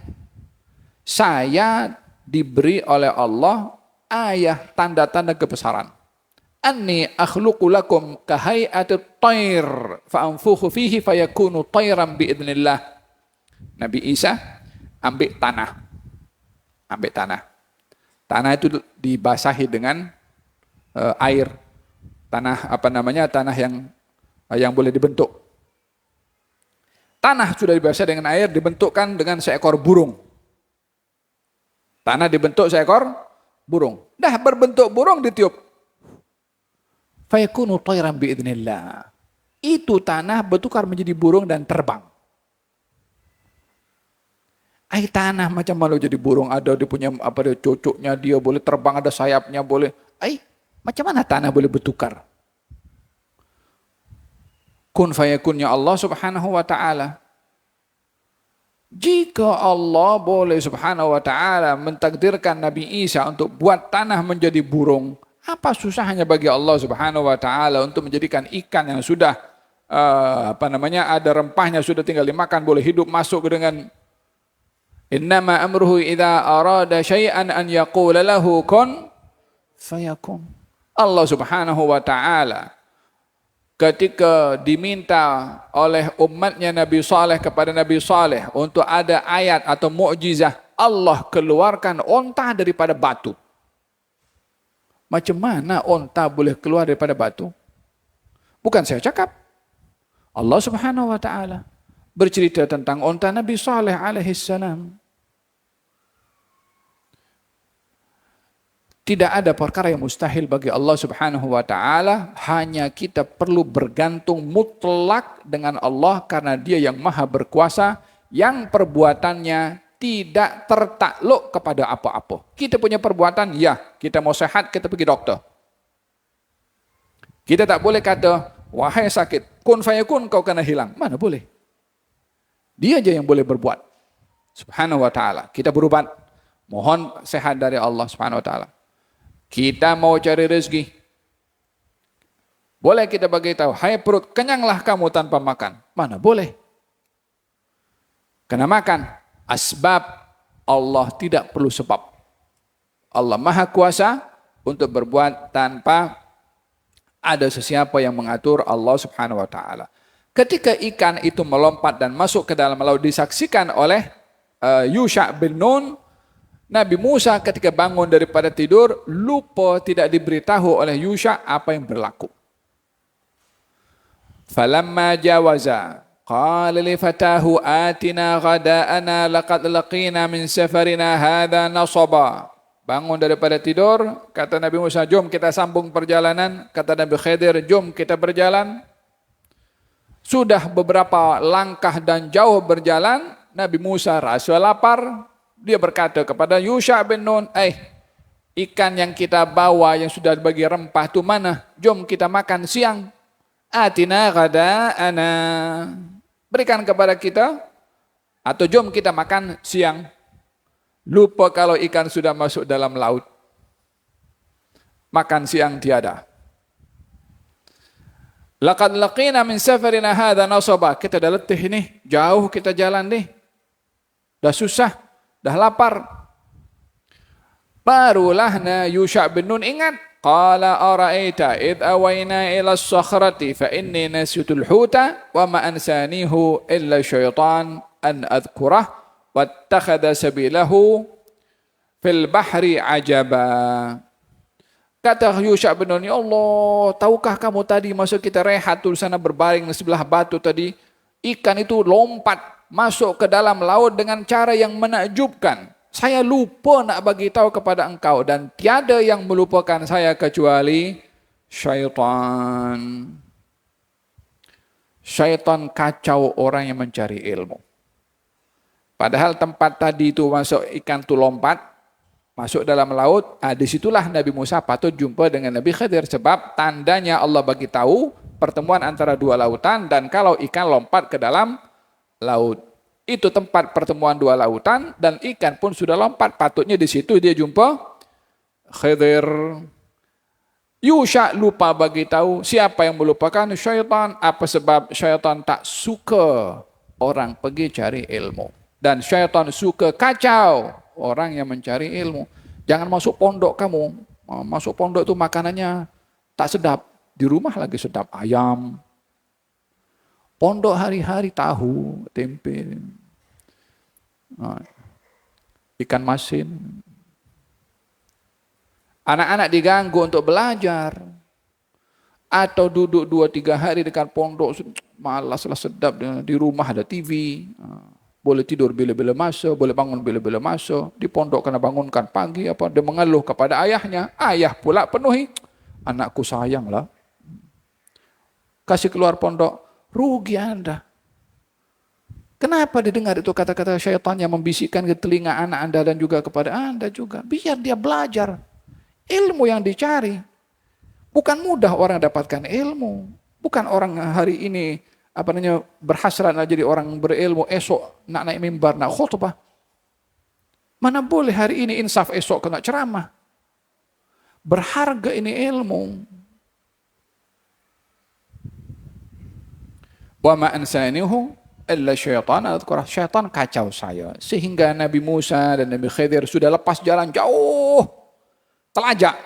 Saya diberi oleh Allah ayah, tanda-tanda kebesaran. Anni akhluqu lakum kahay'atit thair fa anfukhu fihi fayakunu thairan bi idznillah. Nabi Isa ambil tanah. Tanah itu dibasahi dengan air. Tanah tanah yang boleh dibentuk. Tanah sudah dibasahi dengan air, dibentukkan dengan seekor burung. Tanah dibentuk seekor burung. Dah berbentuk burung ditiup. Fayakunu thairan biidznillah. Itu tanah bertukar menjadi burung dan terbang. Tanah macam mana jadi burung? Ada dia punya cucuknya, dia boleh terbang, ada sayapnya boleh. Macam mana tanah boleh bertukar? Kun fayakunnya Allah Subhanahu wa taala. Jika Allah boleh Subhanahu wa taala mentakdirkan Nabi Isa untuk buat tanah menjadi burung, apa susahnya bagi Allah Subhanahu wa taala untuk menjadikan ikan yang sudah ada rempahnya, sudah tinggal dimakan, boleh hidup, masuk dengan innama amruhu idza arada syai'an an yaqula lahu kun fayakun. Allah Subhanahu wa taala ketika diminta oleh umatnya Nabi Saleh kepada Nabi Saleh untuk ada ayat atau mukjizah, Allah keluarkan onta daripada batu. Macam mana onta boleh keluar daripada batu? Bukan saya cakap. Allah Subhanahu wa taala. bercerita tentang unta Nabi Saleh alaihi salam. Tidak ada perkara yang mustahil bagi Allah Subhanahu wa taala, hanya kita perlu bergantung mutlak dengan Allah karena Dia yang Maha berkuasa, yang perbuatannya tidak tertakluk kepada apa-apa. Kita punya perbuatan, ya, kita mau sehat, kita pergi dokter. Kita tak boleh kata, wahai sakit, kun fayakun, kau kena hilang. Mana boleh? Dia aja yang boleh berbuat. Subhanahu wa ta'ala. Kita berubat, mohon sehat dari Allah Subhanahu wa ta'ala. Kita mau cari rezeki, boleh kita bagi tahu, hai perut, kenyanglah kamu tanpa makan. Mana boleh? Kena makan. Asbab, Allah tidak perlu sebab. Allah Maha Kuasa untuk berbuat tanpa ada sesiapa yang mengatur, Allah Subhanahu wa taala. Ketika ikan itu melompat dan masuk ke dalam laut disaksikan oleh Yusha bin Nun, Nabi Musa ketika bangun daripada tidur lupa tidak diberitahu oleh Yusha apa yang berlaku. Falamma jawaza qala li fatahu atina ghada'ana laqad laqina min safarina hadha nasaba. Bangun daripada tidur, kata Nabi Musa, jom kita sambung perjalanan. Kata Nabi Khidir, jom kita berjalan. Sudah beberapa langkah dan jauh berjalan, Nabi Musa rasa lapar. Dia berkata kepada Yusha bin Nun, ikan yang kita bawa yang sudah bagi rempah itu mana? Jom kita makan siang. Atina ghada'ana. Berikan kepada kita, atau jom kita makan siang. Lupa kalau ikan sudah masuk dalam laut. Makan siang tiada. Laqad laqina min safarina hadha nasaba. Kita dah letih ni, jauh kita jalan ni. Dah susah. Dah lapar. Barulah Yusha bin Nun ingat. Qala ara'aita id awayna ila as-sakhrati fa inni nasitul huta wa ma ansanihu illa syaitan an adhkurah wattakhadha sabilahu fil bahri ajaba. Kata Yusha bin Nun, ya Allah, tahukah kamu tadi masa kita rehat tu sana berbaring di sebelah batu tadi, ikan itu lompat masuk ke dalam laut dengan cara yang menakjubkan. Saya lupa nak bagi tahu kepada engkau dan tiada yang melupakan saya kecuali syaitan. Syaitan kacau orang yang mencari ilmu. Padahal tempat tadi itu masuk ikan tu lompat, masuk dalam laut, disitulah Nabi Musa patut jumpa dengan Nabi Khidir sebab tandanya Allah bagi tahu pertemuan antara dua lautan dan kalau ikan lompat ke dalam laut. Itu tempat pertemuan dua lautan dan ikan pun sudah lompat. Patutnya di situ dia jumpa Khidir. Yusha lupa bagi tahu. Siapa yang melupakan? Syaitan. Apa sebab syaitan tak suka orang pergi cari ilmu. Dan syaitan suka kacau orang yang mencari ilmu. Jangan masuk pondok kamu. Masuk pondok itu makanannya tak sedap. Di rumah lagi sedap. Ayam. Pondok hari-hari tahu, tempe, ikan masin. Anak-anak diganggu untuk belajar. Atau duduk 2-3 hari dekat pondok, malaslah sedap. Di rumah ada TV, boleh tidur bila-bila masa, boleh bangun bila-bila masa. Di pondok kena bangunkan pagi, dia mengeluh kepada ayahnya. Ayah pula penuhi, anakku sayanglah. Kasih keluar pondok. Rugi Anda. Kenapa didengar itu kata-kata syaitan yang membisikkan ke telinga anak Anda dan juga kepada Anda juga? Biar dia belajar. Ilmu yang dicari. Bukan mudah orang dapatkan ilmu. Bukan orang hari ini berhasrat nak jadi orang berilmu, esok nak naik mimbar, nak khutbah. Mana boleh hari ini insaf, esok kena ceramah. Berharga ini ilmu. Wa ma ansanihu illa syaitan adhkurah. Syaitan kacau saya sehingga Nabi Musa dan Nabi Khidir sudah lepas jalan jauh, telajak,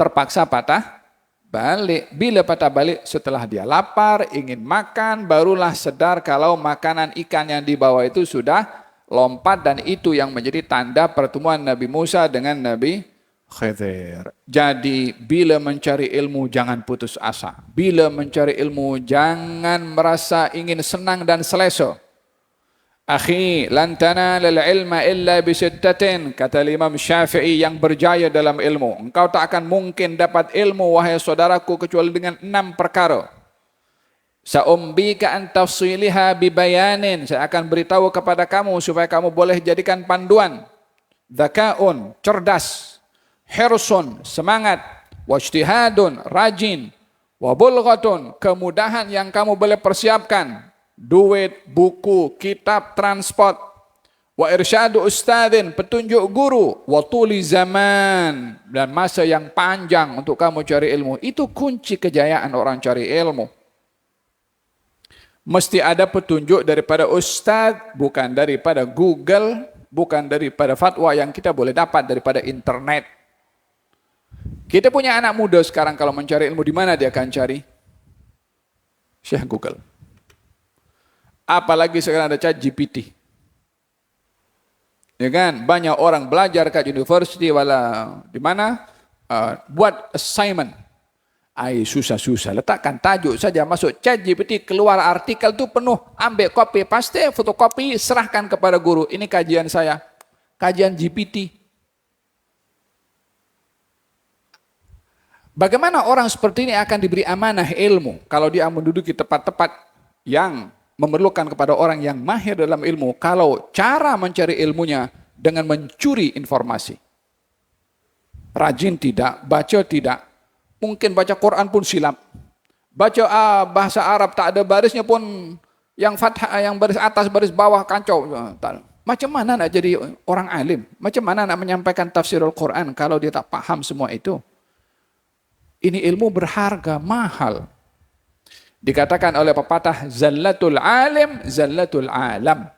terpaksa patah balik. Bila patah balik? Setelah dia lapar, ingin makan, barulah sadar kalau makanan ikan yang dibawa itu sudah lompat dan itu yang menjadi tanda pertemuan Nabi Musa dengan Nabi Khidir. Jadi bila mencari ilmu jangan putus asa. Bila mencari ilmu jangan merasa ingin senang dan selesa. Akhi, lan tanalal ilma illa bisittatin, kata Imam Syafi'i yang berjaya dalam ilmu. Engkau tak akan mungkin dapat ilmu, wahai saudaraku, kecuali dengan 6 perkara. Sa'umbika an tafsiliha bibayanin, saya akan beritahu kepada kamu supaya kamu boleh jadikan panduan. Dzakaun, cerdas. Hirsun, semangat. Wajtihadun, rajin. Wabulghatun, kemudahan yang kamu boleh persiapkan. Duit, buku, kitab, transport. Wa irsyadu ustadzin, petunjuk guru. Wa tuli zaman, dan masa yang panjang untuk kamu cari ilmu. Itu kunci kejayaan orang cari ilmu. Mesti ada petunjuk daripada ustadz, bukan daripada Google, bukan daripada fatwa yang kita boleh dapat daripada internet. Kita punya anak muda sekarang kalau mencari ilmu, di mana dia akan cari? Syekh Google. Apalagi sekarang ada ChatGPT. Ya kan? Banyak orang belajar kat university wala di mana buat assignment. Susah-susah. Letakkan tajuk saja, masuk ChatGPT, keluar artikel tu penuh. Ambil copy, paste, fotokopi, serahkan kepada guru. Ini kajian saya. Kajian GPT. Bagaimana orang seperti ini akan diberi amanah ilmu kalau dia menduduki tempat-tempat yang memerlukan kepada orang yang mahir dalam ilmu, kalau cara mencari ilmunya dengan mencuri informasi. Rajin tidak, baca tidak. Mungkin baca Quran pun silap. Baca bahasa Arab tak ada barisnya pun, yang fathah, yang baris atas, baris bawah kacau. Macam mana nak jadi orang alim? Macam mana nak menyampaikan tafsirul Quran kalau dia tak paham semua itu? Ini ilmu berharga, mahal. Dikatakan oleh pepatah, zallatul alim, zallatul alam.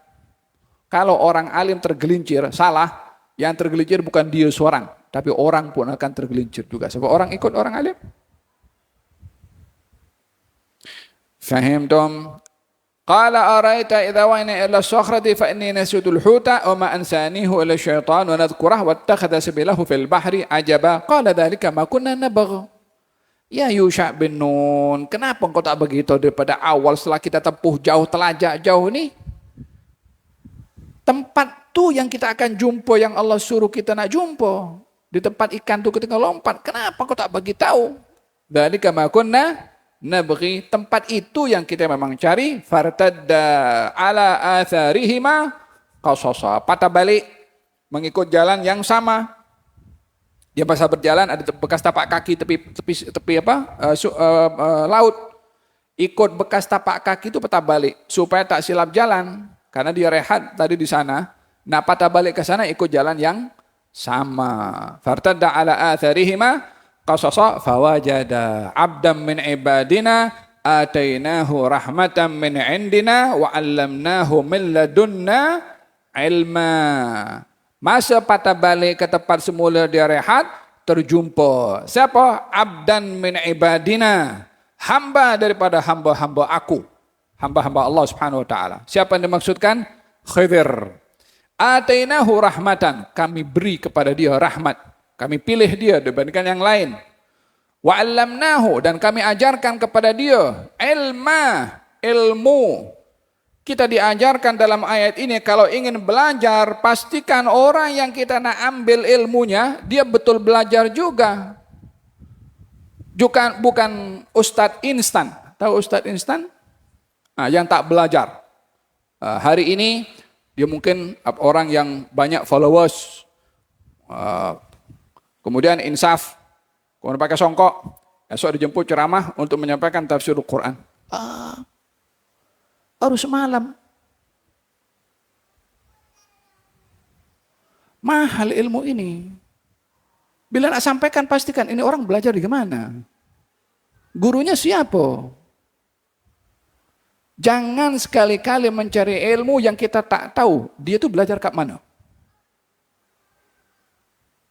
Kalau orang alim tergelincir, salah. Yang tergelincir bukan dia seorang, tapi orang pun akan tergelincir juga. Sebab orang ikut orang alim. Fahimtum? Qala araita idza wa'ina ila sakhrati fa inni nasitul huta wa ma ansanihu ila syaitan wa nadhkurah wattakhadha sabilahu fil bahri ajaba. Qala dzalika ma kunna nabgh. Ya Yusha bin Nun, kenapa engkau tak begitu daripada awal setelah kita tempuh jauh, telajak jauh ni? Tempat tu yang kita akan jumpa, yang Allah suruh kita nak jumpa. Di tempat ikan tu kita lompat, kenapa engkau tak bagi tahu? Dari kama kunna nabghi, tempat itu yang kita memang cari. Fartadda ala atharihima qasasa, patah balik mengikut jalan yang sama. Dia pasal berjalan ada bekas tapak kaki tepi laut. Ikut bekas tapak kaki itu patah balik supaya tak silap jalan, karena dia rehat tadi di sana. Nah, patah balik ke sana ikut jalan yang sama. Fartadda ala atharihima qasasa fawajada 'abdan min ibadina atainahu rahmatan min indina wa 'allamnahu min ladunna ilma. Masa patah balik ke tempat semula dia rehat, terjumpa siapa? Abdan min ibadina, hamba daripada hamba-hamba aku, hamba-hamba Allah Subhanahu wa taala. Siapa yang dimaksudkan? Khidir. Atainahu rahmatan, kami beri kepada dia rahmat, kami pilih dia dibandingkan yang lain. Wa 'allamnahu, dan kami ajarkan kepada dia ilmu. Kita diajarkan dalam ayat ini, kalau ingin belajar, pastikan orang yang kita nak ambil ilmunya, dia betul belajar juga. Bukan ustadz instan. Tahu ustadz instan? Yang tak belajar. Hari ini, dia mungkin orang yang banyak followers. Kemudian insaf. Kemudian pakai songkok. Esok dijemput ceramah untuk menyampaikan tafsirul Quran. Baru semalam. Mahal ilmu ini. Bila nak sampaikan, pastikan ini orang belajar di mana. Gurunya siapa? Jangan sekali-kali mencari ilmu yang kita tak tahu. Dia tuh belajar kat mana.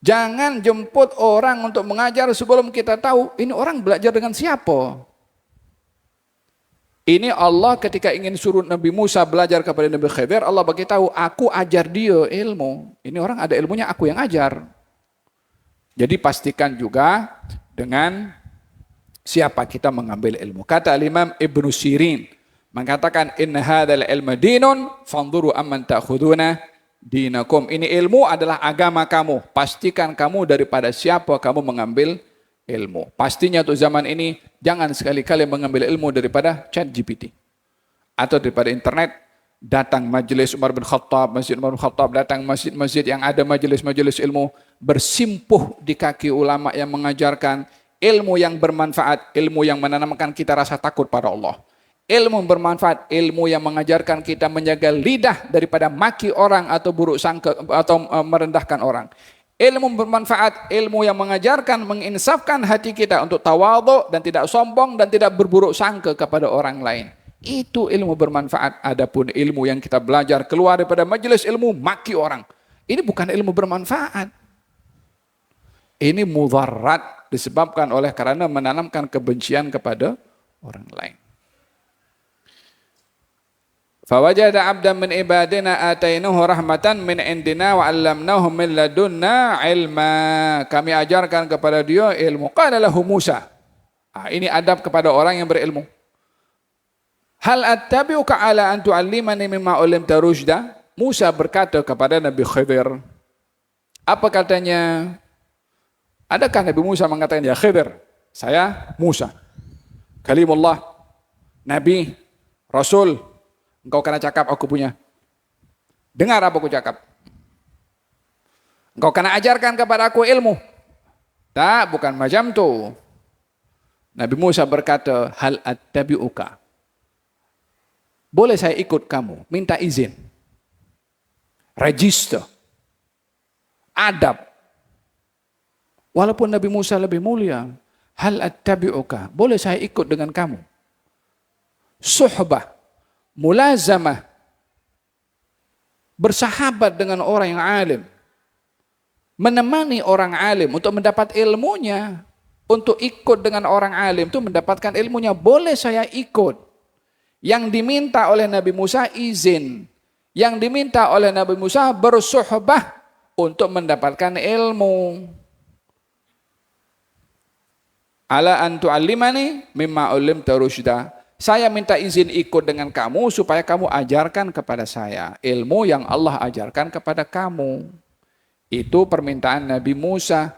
Jangan jemput orang untuk mengajar sebelum kita tahu ini orang belajar dengan siapa. Ini Allah ketika ingin suruh Nabi Musa belajar kepada Nabi Khidir, Allah bagi tahu, aku ajar dia ilmu. Ini orang ada ilmunya, aku yang ajar. Jadi pastikan juga dengan siapa kita mengambil ilmu. Kata Imam Ibnu Sirin mengatakan inna hadzal ilma dinun fanzuru amman ta'khuduna dinakum. Ini ilmu adalah agama kamu. Pastikan kamu daripada siapa kamu mengambil ilmu. Pastinya untuk zaman ini jangan sekali-kali mengambil ilmu daripada ChatGPT atau daripada internet. Datang majelis Umar bin Khattab, Masjid Umar bin Khattab, datang masjid-masjid yang ada majelis-majelis ilmu, bersimpuh di kaki ulama yang mengajarkan ilmu yang bermanfaat, ilmu yang menanamkan kita rasa takut pada Allah. Ilmu bermanfaat, ilmu yang mengajarkan kita menjaga lidah daripada maki orang atau buruk sangka atau merendahkan orang. Ilmu bermanfaat, ilmu yang mengajarkan, menginsafkan hati kita untuk tawadhu dan tidak sombong dan tidak berburuk sangka kepada orang lain. Itu ilmu bermanfaat. Adapun ilmu yang kita belajar keluar daripada majelis ilmu maki orang, ini bukan ilmu bermanfaat. Ini mudarat, disebabkan oleh karena menanamkan kebencian kepada orang lain. Fawajada 'abdan min ibadina atainahu rahmatan min indina wa 'allamnahu min ladunna ilma. Kami ajarkan kepada dia ilmu. Qala lahu Musa. Ini adab kepada orang yang berilmu. Hal attabi'uka ala an tu'allimani mimma 'ullimta rusyda? Musa berkata kepada Nabi Khidir. Apa katanya? Adakah Nabi Musa mengatakan, ya Khidir, saya Musa, kalimullah, Nabi, Rasul, engkau kena cakap aku punya. Dengar apa aku cakap. Engkau kena ajarkan kepada aku ilmu. Tak, bukan macam tu. Nabi Musa berkata, hal attabi'uka. Boleh saya ikut kamu? Minta izin. Register. Adab. Walaupun Nabi Musa lebih mulia. Hal attabi'uka. Boleh saya ikut dengan kamu? Suhbah. Mulazamah. Bersahabat dengan orang yang alim. Menemani orang alim untuk mendapat ilmunya. Untuk ikut dengan orang alim itu mendapatkan ilmunya. Boleh saya ikut. Yang diminta oleh Nabi Musa izin. Yang diminta oleh Nabi Musa bersuhbah untuk mendapatkan ilmu. Ala an tu'allimani mimma 'ullimta rusyda. Saya minta izin ikut dengan kamu supaya kamu ajarkan kepada saya ilmu yang Allah ajarkan kepada kamu. Itu permintaan Nabi Musa.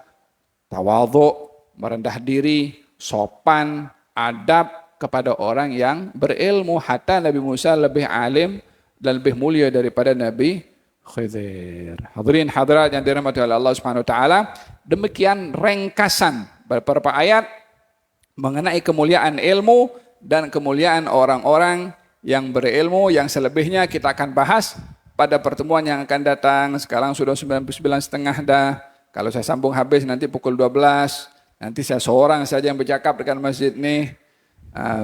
Tawadhu, merendah diri, sopan, adab kepada orang yang berilmu. Hatta Nabi Musa lebih alim dan lebih mulia daripada Nabi Khidir. Hadirin hadirat yang dirahmati oleh Allah Subhanahu wa taala, demikian ringkasan beberapa ayat mengenai kemuliaan ilmu dan kemuliaan orang-orang yang berilmu. Yang selebihnya kita akan bahas pada pertemuan yang akan datang. Sekarang sudah 99.30 dah. Kalau saya sambung habis nanti pukul 12. Nanti saya seorang saja yang bercakap dekat masjid ini.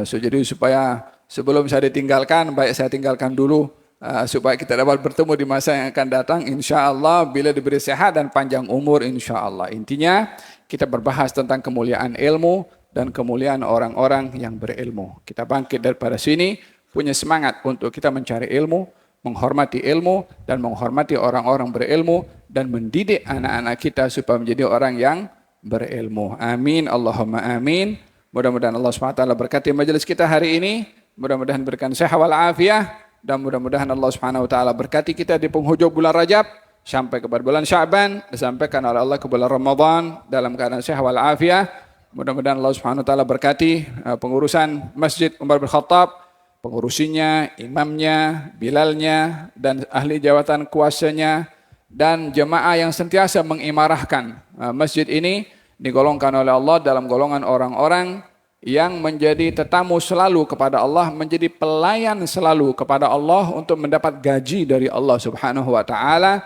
Jadi supaya sebelum saya ditinggalkan, baik saya tinggalkan dulu supaya kita dapat bertemu di masa yang akan datang, insya-Allah, bila diberi sehat dan panjang umur, insya-Allah. Intinya kita berbahas tentang kemuliaan ilmu dan kemuliaan orang-orang yang berilmu. Kita bangkit daripada sini, punya semangat untuk kita mencari ilmu, menghormati ilmu dan menghormati orang-orang berilmu dan mendidik anak-anak kita supaya menjadi orang yang berilmu. Amin, Allahumma amin. Mudah-mudahan Allah SWT berkati majelis kita hari ini. Mudah-mudahan berikan sehat wal afiah. Dan mudah-mudahan Allah SWT berkati kita di penghujung bulan Rajab sampai kepada bulan Sya'ban. Disampaikan oleh Allah ke bulan Ramadan dalam keadaan sehat wal afiah. Mudah-mudahan Allah SWT berkati pengurusan Masjid Umar bin Khattab, pengurusinya, imamnya, bilalnya, dan ahli jawatan kuasanya, dan jemaah yang sentiasa mengimarahkan masjid ini. Digolongkan oleh Allah dalam golongan orang-orang yang menjadi tetamu selalu kepada Allah, menjadi pelayan selalu kepada Allah untuk mendapat gaji dari Allah Subhanahu wa taala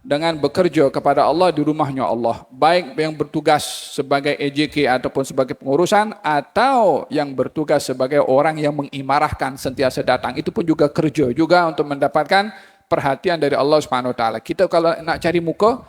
dengan bekerja kepada Allah di rumahnya Allah, baik yang bertugas sebagai EJK ataupun sebagai pengurusan atau yang bertugas sebagai orang yang mengimarahkan sentiasa datang, itu pun juga kerja juga untuk mendapatkan perhatian dari Allah Subhanahu wa taala. Kita kalau nak cari muka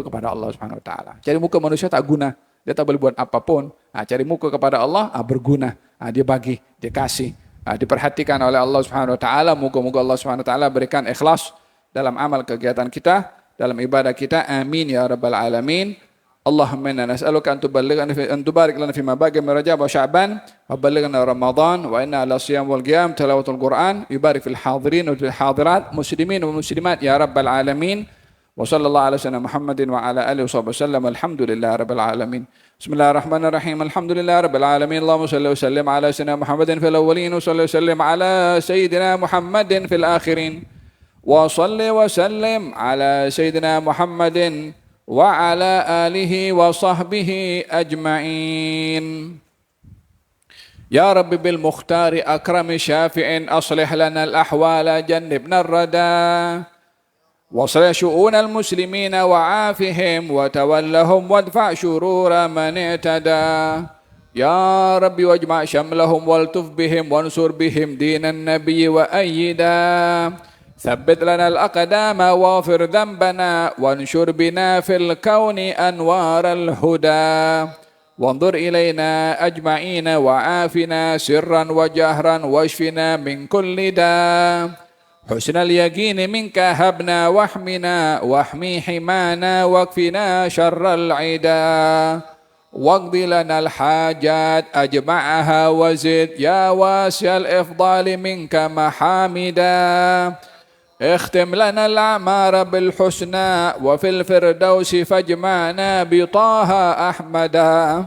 kepada Allah Subhanahu wa taala. Cari muka manusia tak guna. Dia tak boleh buat apapun. Cari muka kepada Allah berguna. Dia bagi, dia kasih. Diperhatikan oleh Allah Subhanahu wa taala. Moga-moga Allah Subhanahu wa taala berikan ikhlas dalam amal kegiatan kita, dalam ibadah kita. Amin ya rabbal alamin. اللهم إنا نسألك أن تبارك لنا فيما باقي من رجب وشعبان وبلغنا رمضان وإنا على الصيام والقيام تلاوة القرآن. يبارك في الحاضرين وفي الحاضرات مسلمين ومسلمات يا رب العالمين. وصلى الله على سيدنا محمد وعلى آله وصحبه وسلم. الحمد لله رب العالمين. بسم الله الرحمن الرحيم. الحمد لله رب العالمين. اللهم صل وسلم على سيدنا محمد في الأولين وصل وسلم على سيدنا محمد في الآخرين. وصل وسلم على سيدنا محمد وعلى آله وصحبه أجمعين. يا رب بالمختار أكرم شافع أصلح لنا الأحوال جنبنا الردى واصلح شؤون المسلمين وعافهم وتولهم وادفع شرور من اعتدى. يا رب واجمع شملهم والتف بهم وانصر بهم دين النبي وأيدا. ثبت لنا الأقدام واغفر ذنبنا وانشر بنا في الكون أنوار الهدى. وانظر إلينا أجمعين وعافنا سرا وجهرا واشفنا من كل داء. حسن اليقين منك هبنا واحمنا واحمي حمانا واكفنا شر العدا. واقض لنا الحاجات أجمعها وزد يا واسع الإفضال منك محامدا. اختم لنا الأعمار بالحسنى وفي الفردوس فاجمعنا بطه أحمدا.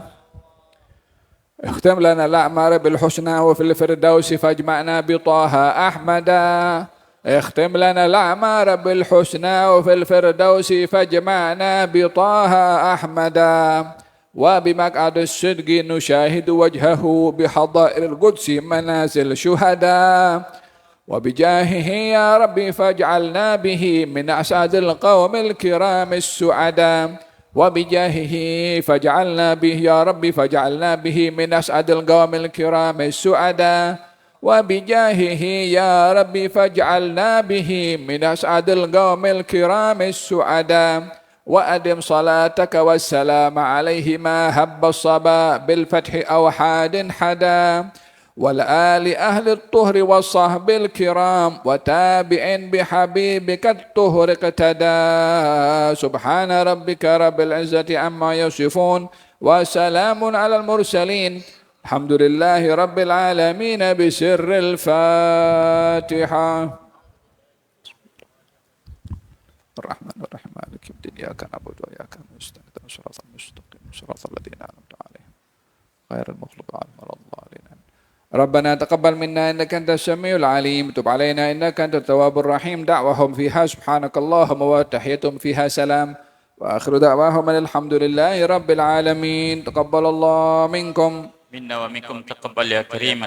اختم لنا الأعمار بالحسنى وفي الفردوس فاجمعنا بطه أحمدا. اختم لنا الأعمار بالحسنى وفي الفردوس فاجمعنا بطه أحمدا. وبمقعد الصدق نشاهد وجهه بحضائر القدس منازل شهداء. وبجاهه يا ربي فاجعلنا به من أسعد القوم الكرام السعداء. وبجاهه فاجعلنا به يا ربي فاجعلنا به من أسعد القوم الكرام السعداء. وبجاهه يا ربي فاجعلنا به من أسعد القوم الكرام السعداء. وأدم صلاتك والسلام عليه ما هب الصبا بالفتح أو حاد حدا. والآل أهل الطهر والصحب الكرام وتابع بحبيبك الطهر اقتدى. سبحان ربك رب العزة عما يصفون وسلام على المرسلين الحمد لله رب العالمين. بسر الفاتحة. الرحمن الرحيم مالك يوم الدين إياك نعبد وإياك نستعين اهدنا الصراط المستقيم صراط الذين أنعمت عليهم غير المغضوب عليهم ولا الضالين. ربنا تقبل منا إنك أنت السميع العليم تب علينا إنك أنت التواب الرحيم. دعوهم فيها سبحانك اللهم وتحيتهم فيها سلام وآخر دعواهم الحمد لله رب العالمين. تقبل الله منكم منا ومنكم تقبل يا كريم.